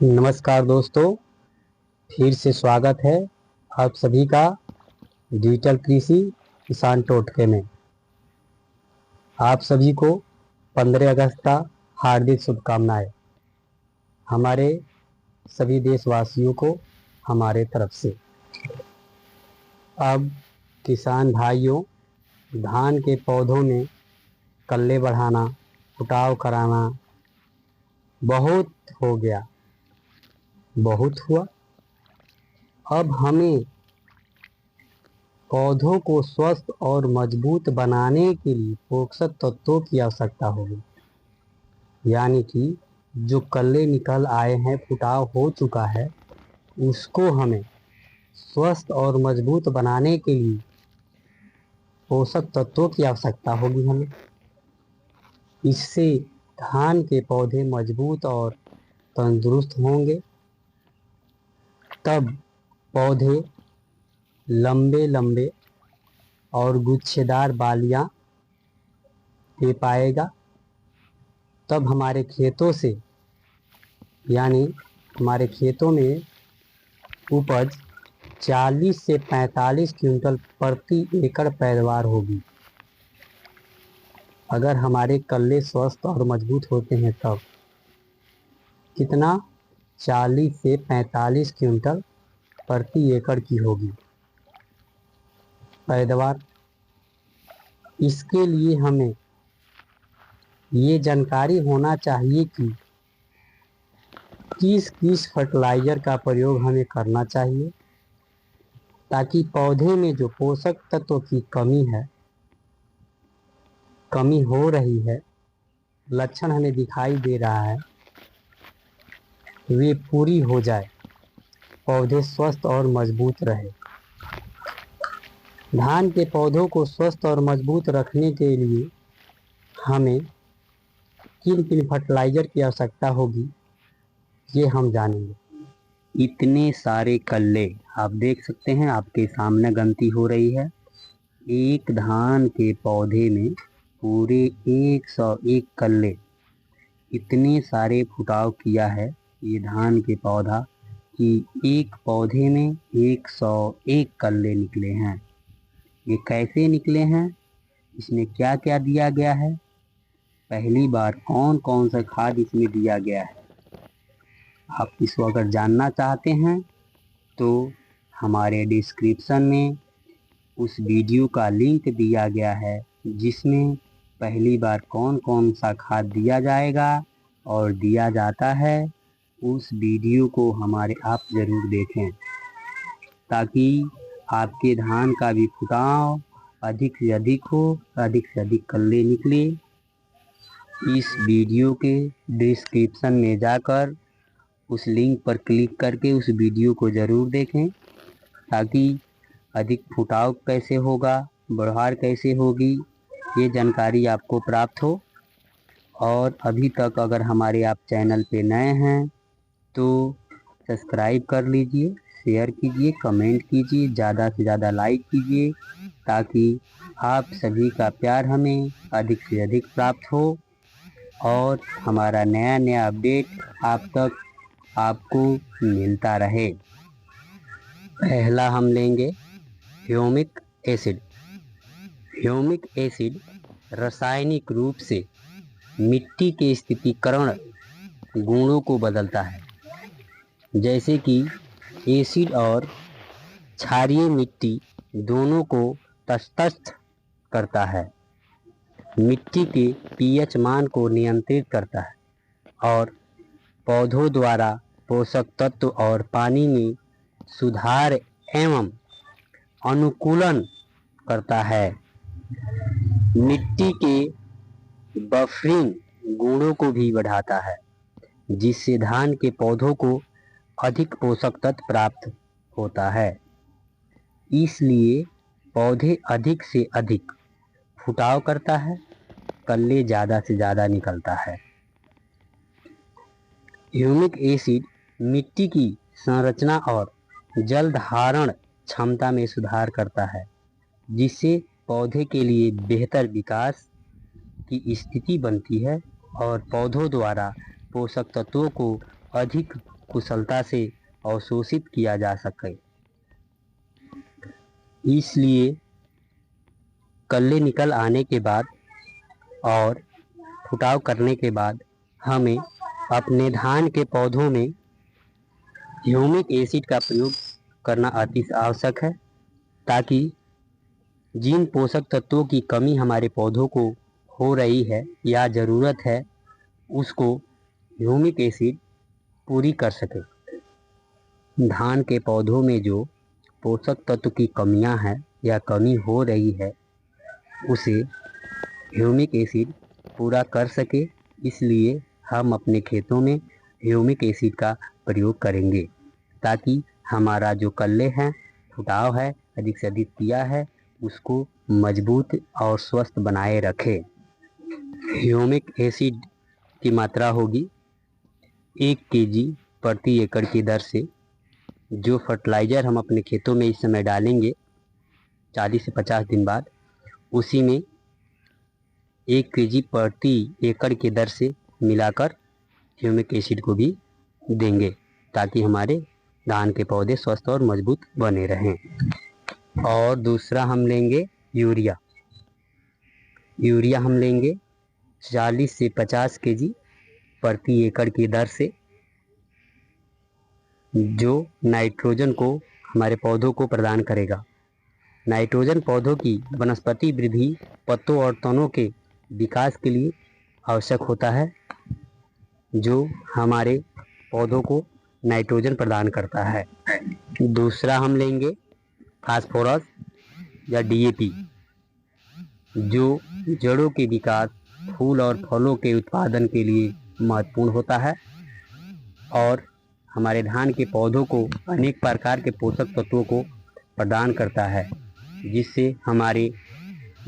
नमस्कार दोस्तों, फिर से स्वागत है आप सभी का डिजिटल कृषि किसान टोटके में। आप सभी को 15 अगस्त का हार्दिक शुभकामनाएं हमारे सभी देशवासियों को हमारे तरफ से। अब किसान भाइयों, धान के पौधों में कल्ले बढ़ाना, फुटाव कराना बहुत हो गया, बहुत हुआ। अब हमें पौधों को स्वस्थ और मजबूत बनाने के लिए पोषक तत्वों की आवश्यकता होगी। यानी कि जो कल्ले निकल आए हैं, फुटाव हो चुका है, उसको हमें स्वस्थ और मजबूत बनाने के लिए पोषक तत्वों की आवश्यकता होगी हमें। इससे धान के पौधे मजबूत और तंदुरुस्त होंगे। तब पौधे लंबे लंबे और गुच्छेदार बालियां दे पाएगा। तब हमारे खेतों से, यानी हमारे खेतों में उपज 40 से 45 क्विंटल प्रति एकड़ पैदावार होगी। अगर हमारे कल्ले स्वस्थ और मजबूत होते हैं तब कितना, 40 से 45 क्विंटल प्रति एकड़ की होगी पैदावार। इसके लिए हमें ये जानकारी होना चाहिए कि किस किस फर्टिलाइज़र का प्रयोग हमें करना चाहिए, ताकि पौधे में जो पोषक तत्व की कमी हो रही है, लक्षण हमें दिखाई दे रहा है, वे पूरी हो जाए, पौधे स्वस्थ और मजबूत रहे। धान के पौधों को स्वस्थ और मजबूत रखने के लिए हमें किन किन फर्टिलाइज़र की आवश्यकता होगी, ये हम जानेंगे। इतने सारे कल्ले आप देख सकते हैं, आपके सामने गनती हो रही है। एक धान के पौधे में पूरे 101 कल्ले, इतने सारे फुटाव किया है ये धान के पौधा कि एक पौधे में 101 कल्ले निकले हैं। ये कैसे निकले हैं, इसमें क्या क्या दिया गया है, पहली बार कौन कौन सा खाद इसमें दिया गया है, आप इसको अगर जानना चाहते हैं तो हमारे डिस्क्रिप्शन में उस वीडियो का लिंक दिया गया है, जिसमें पहली बार कौन कौन सा खाद दिया जाएगा और दिया जाता है। उस वीडियो को हमारे आप ज़रूर देखें, ताकि आपके धान का भी फुटाव अधिक से अधिक हो, अधिक से अधिक कल्ले निकले। इस वीडियो के डिस्क्रिप्शन में जाकर उस लिंक पर क्लिक करके उस वीडियो को ज़रूर देखें, ताकि अधिक फुटाव कैसे होगा, बढ़ार कैसे होगी, ये जानकारी आपको प्राप्त हो। और अभी तक अगर हमारे आप चैनल पे नए हैं तो सब्सक्राइब कर लीजिए, शेयर कीजिए, कमेंट कीजिए, ज़्यादा से ज़्यादा लाइक कीजिए, ताकि आप सभी का प्यार हमें अधिक से अधिक प्राप्त हो और हमारा नया नया अपडेट आप तक आपको मिलता रहे। पहला हम लेंगे ह्यूमिक एसिड। ह्यूमिक एसिड रासायनिक रूप से मिट्टी के स्थितीकरण गुणों को बदलता है, जैसे कि एसिड और क्षारीय मिट्टी दोनों को तटस्थ करता है, मिट्टी के पीएच मान को नियंत्रित करता है और पौधों द्वारा पोषक तत्व और पानी में सुधार एवं अनुकूलन करता है। मिट्टी के बफरिंग गुणों को भी बढ़ाता है, जिससे धान के पौधों को अधिक पोषक तत्व प्राप्त होता है। इसलिए पौधे अधिक से अधिक फुटाव करता है, कल्ले ज़्यादा से ज़्यादा निकलता है। ह्यूमिक एसिड मिट्टी की संरचना और जल धारण क्षमता में सुधार करता है, जिससे पौधे के लिए बेहतर विकास की स्थिति बनती है और पौधों द्वारा पोषक तत्वों को अधिक कुशलता से अवशोषित किया जा सके। इसलिए कल्ले निकल आने के बाद और फुटाव करने के बाद हमें अपने धान के पौधों में ह्यूमिक एसिड का प्रयोग करना अति आवश्यक है, ताकि जिन पोषक तत्वों की कमी हमारे पौधों को हो रही है या ज़रूरत है उसको ह्यूमिक एसिड पूरी कर सके। धान के पौधों में जो पोषक तत्व की कमियां हैं या कमी हो रही है उसे ह्यूमिक एसिड पूरा कर सके, इसलिए हम अपने खेतों में ह्यूमिक एसिड का प्रयोग करेंगे, ताकि हमारा जो कल्ले हैं, फुटाव है, अधिक से अधिक किया है, उसको मजबूत और स्वस्थ बनाए रखे। ह्यूमिक एसिड की मात्रा होगी 1 kg प्रति एकड़ की दर से। जो फर्टिलाइज़र हम अपने खेतों में इस समय डालेंगे 40 से 50 दिन बाद, उसी में 1 kg प्रति एकड़ की दर से मिलाकर ह्यूमिक एसिड को भी देंगे, ताकि हमारे धान के पौधे स्वस्थ और मजबूत बने रहें। और दूसरा हम लेंगे यूरिया। यूरिया हम लेंगे 40 से 50 kg प्रति एकड़ की दर से, जो नाइट्रोजन को हमारे पौधों को प्रदान करेगा। नाइट्रोजन पौधों की वनस्पति वृद्धि, पत्तों और तनों के विकास के लिए आवश्यक होता है, जो हमारे पौधों को नाइट्रोजन प्रदान करता है। दूसरा हम लेंगे फास्फोरस या DAP, जो जड़ों के विकास, फूल और फलों के उत्पादन के लिए महत्वपूर्ण होता है और हमारे धान के पौधों को अनेक प्रकार के पोषक तत्वों को प्रदान करता है, जिससे हमारे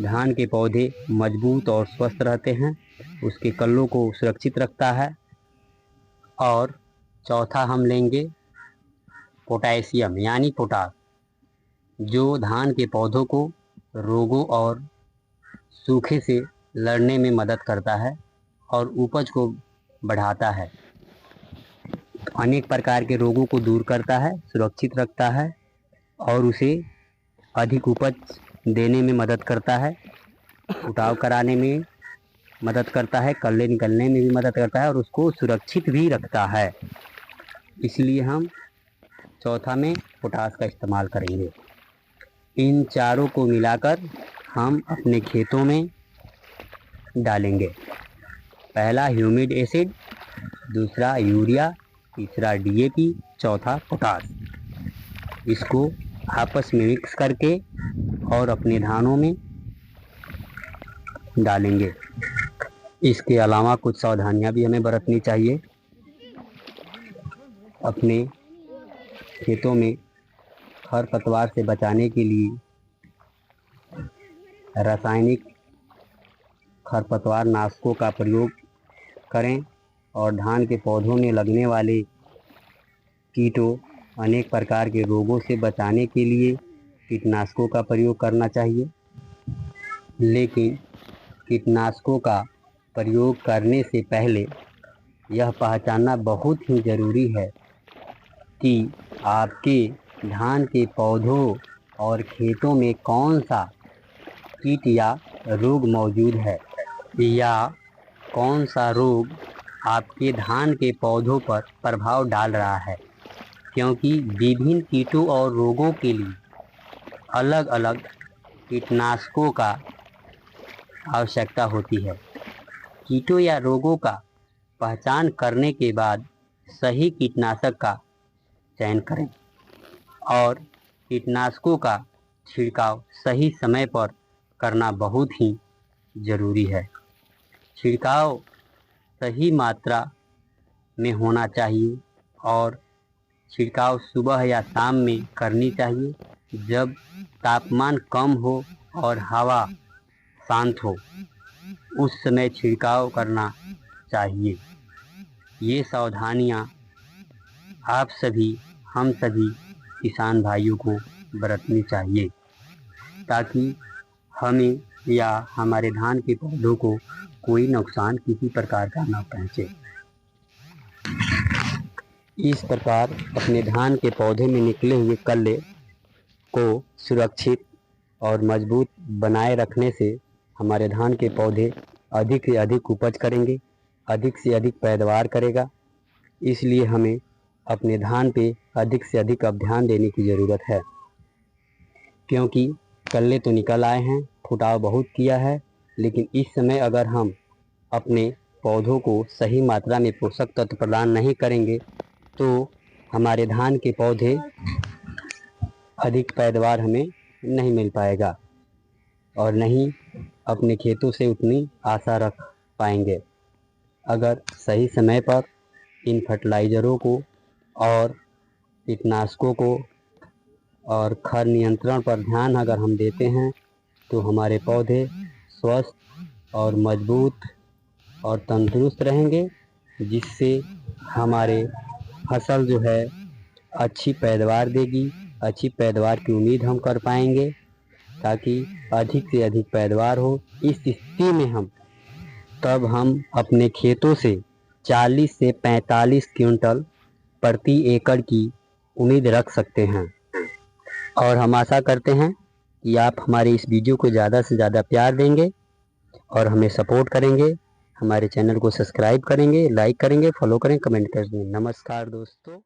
धान के पौधे मजबूत और स्वस्थ रहते हैं, उसके कल्लों को सुरक्षित रखता है। और चौथा हम लेंगे पोटेशियम यानी पोटाश, जो धान के पौधों को रोगों और सूखे से लड़ने में मदद करता है और उपज को बढ़ाता है, अनेक प्रकार के रोगों को दूर करता है, सुरक्षित रखता है और उसे अधिक उपज देने में मदद करता है, फुटाव कराने में मदद करता है, कल्ले निकलने में भी मदद करता है और उसको सुरक्षित भी रखता है। इसलिए हम चौथा में पोटाश का इस्तेमाल करेंगे। इन चारों को मिलाकर हम अपने खेतों में डालेंगे। पहला ह्यूमिक एसिड, दूसरा यूरिया, तीसरा DAP, चौथा पोटाश। इसको आपस में मिक्स करके और अपने धानों में डालेंगे। इसके अलावा कुछ सावधानियां भी हमें बरतनी चाहिए। अपने खेतों में खरपतवार से बचाने के लिए रासायनिक खरपतवार नाशकों का प्रयोग करें और धान के पौधों में लगने वाले कीटों, अनेक प्रकार के रोगों से बचाने के लिए कीटनाशकों का प्रयोग करना चाहिए। लेकिन कीटनाशकों का प्रयोग करने से पहले यह पहचानना बहुत ही ज़रूरी है कि आपके धान के पौधों और खेतों में कौन सा कीट या रोग मौजूद है, या कौन सा रोग आपके धान के पौधों पर प्रभाव डाल रहा है, क्योंकि विभिन्न कीटों और रोगों के लिए अलग अलग कीटनाशकों का आवश्यकता होती है। कीटों या रोगों का पहचान करने के बाद सही कीटनाशक का चयन करें और कीटनाशकों का छिड़काव सही समय पर करना बहुत ही ज़रूरी है। छिड़काव सही मात्रा में होना चाहिए और छिड़काव सुबह या शाम में करनी चाहिए, जब तापमान कम हो और हवा शांत हो, उस समय छिड़काव करना चाहिए। ये सावधानियाँ आप सभी, हम सभी किसान भाइयों को बरतनी चाहिए, ताकि हमें या हमारे धान के पौधों को कोई नुकसान किसी प्रकार का ना पहुँचे। इस प्रकार अपने धान के पौधे में निकले हुए कल्ले को सुरक्षित और मजबूत बनाए रखने से हमारे धान के पौधे अधिक से अधिक उपज करेंगे, अधिक से अधिक पैदावार करेगा। इसलिए हमें अपने धान पे अधिक से अधिक अब ध्यान देने की ज़रूरत है, क्योंकि कल्ले तो निकल आए हैं, फुटाव बहुत किया है, लेकिन इस समय अगर हम अपने पौधों को सही मात्रा में पोषक तत्व प्रदान नहीं करेंगे तो हमारे धान के पौधे अधिक पैदावार हमें नहीं मिल पाएगा और नहीं अपने खेतों से उतनी आशा रख पाएंगे। अगर सही समय पर इन फर्टिलाइज़रों को और कीटनाशकों को और खर नियंत्रण पर ध्यान अगर हम देते हैं तो हमारे पौधे स्वस्थ और मजबूत और तंदुरुस्त रहेंगे, जिससे हमारे फसल जो है अच्छी पैदावार देगी। अच्छी पैदावार की उम्मीद हम कर पाएंगे ताकि अधिक से अधिक पैदावार हो। इस स्थिति में हम अपने खेतों से 40 से 45 क्विंटल प्रति एकड़ की उम्मीद रख सकते हैं और हम आशा करते हैं कि आप हमारे इस वीडियो को ज़्यादा से ज़्यादा प्यार देंगे और हमें सपोर्ट करेंगे, हमारे चैनल को सब्सक्राइब करेंगे, लाइक करेंगे, फॉलो करें, कमेंट करेंगे। नमस्कार दोस्तों।